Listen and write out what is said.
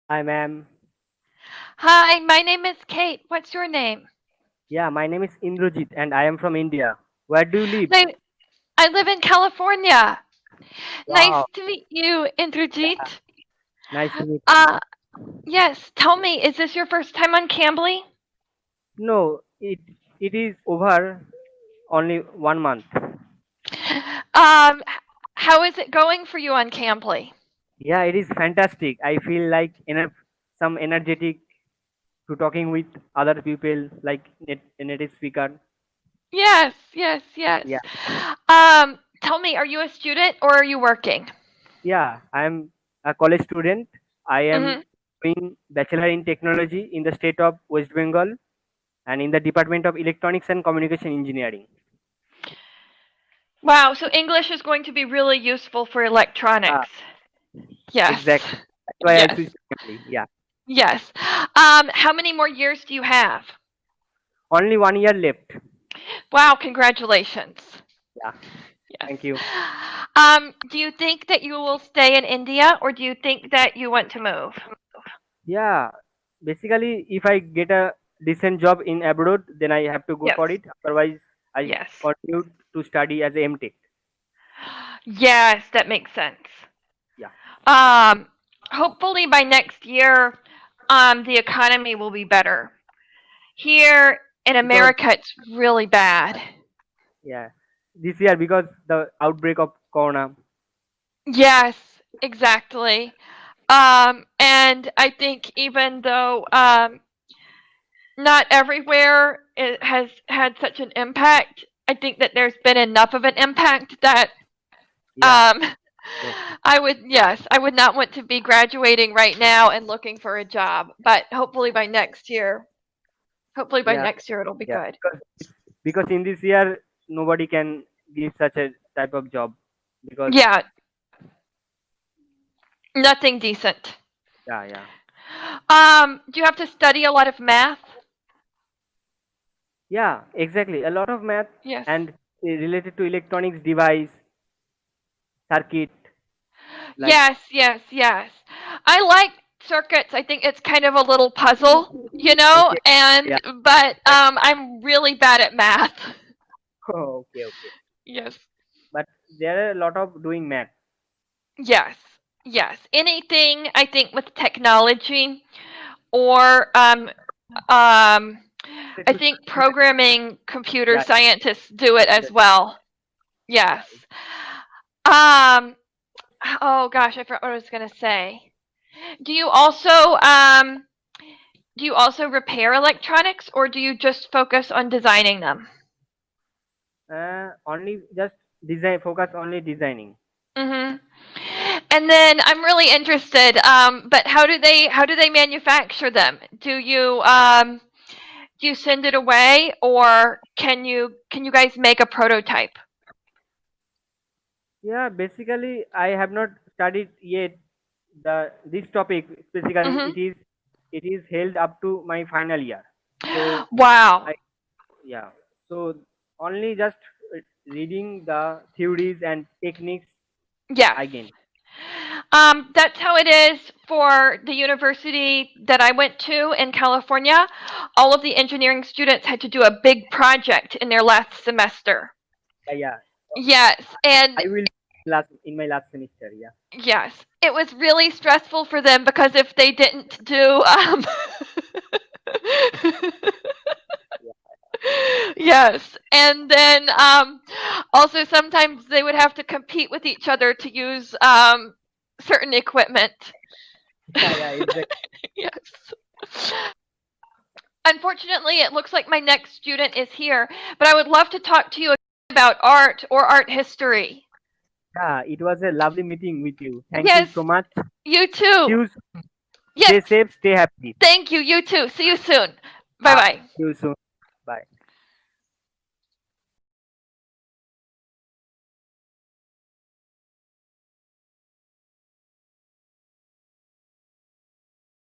Hi, ma'am. Hi, my name is Kate. What's your name? Yeah, my name is Indrajit and I am from India. Where do you live? I, I live in California. Wow, Nice to meet you, Indrajit. nice to meet you. Uh, yes, tell me, is this your first time on Cambly? No, it is over only 1 month. Um, how is it going for you on Cambly? Yeah, it is fantastic. I feel like some energetic to talking with other people like native speaker. Yes, yes, yes. Yeah, Tell me, are you a student or are you working? yeah. I am a college student. I am Hmm. doing bachelor in technology in the state of West Bengal and in the Department of Electronics and Communication Engineering. Wow, so English is going to be really useful for Yeah, electronics. Yes, exactly. That's why I yes, switched company. Yeah. yes. How many more years do you have? Only 1 year left. Wow, congratulations. Yeah. Yes. Thank you. Do you think that you will stay in India or do you think that you want to move? Yeah. Basically, if I get a decent job in abroad, then I have to go Yes. for it. Otherwise, I Yes. continue to study as a MTech. Yes, that makes sense. Yeah. Um, Hopefully by next year, the economy will be better. Here in Because America, it's really bad. yeah, this year because the outbreak of Corona. Yes, exactly. And I think even though not everywhere it has had such an impact, I think that there's been enough of an impact that Yeah. um, Definitely. I would not want to be graduating right now and looking for a job, but hopefully by Yeah. next year it'll be Yeah. good. Because in this year nobody can give such a type of job because Yeah, nothing decent. yeah. Do you have to study a lot of math? Yeah, exactly. A lot of math Yes. and related to electronics device, circuit, like Yes, yes, yes. I like circuits. I think it's kind of a little puzzle, okay, yeah, but exactly. I'm really bad at math. Okay. Yes. But there are a lot of doing math. Yes. Yes. Anything I think with technology or um I think programming computer Yeah, scientists do it as under- well. yeah. Yes. Um oh gosh, I forgot what I was going to say. Do you also um do you also repair electronics or do you just focus on designing them? Only just design. Focus only designing. Mhm. And then I'm really interested but how do they manufacture them? Do you send it away or can you guys make a prototype? Yeah, basically I have not studied yet the this topic. Basically, Mhm. it is held up to my final year. So Wow. I yeah. So only just reading the theories and techniques Yes. again. That's how it is for the university that I went to in California. All of the engineering students had to do a big project in their last semester. Yeah. Yes, and I will last in my last semester. Yeah. yes, it was really stressful for them because if they didn't do Yeah. yes, and then also sometimes they would have to compete with each other to use certain equipment. Yeah. Exactly. Yes. Unfortunately, it looks like my next student is here, but I would love to talk to you about art or art history. Yeah. It was a lovely meeting with you. Thank you so Yes, much. you See too. you. Yes, Stay safe. Stay happy. thank you. You too. See you soon. Bye Bye. bye. See you soon. Bye.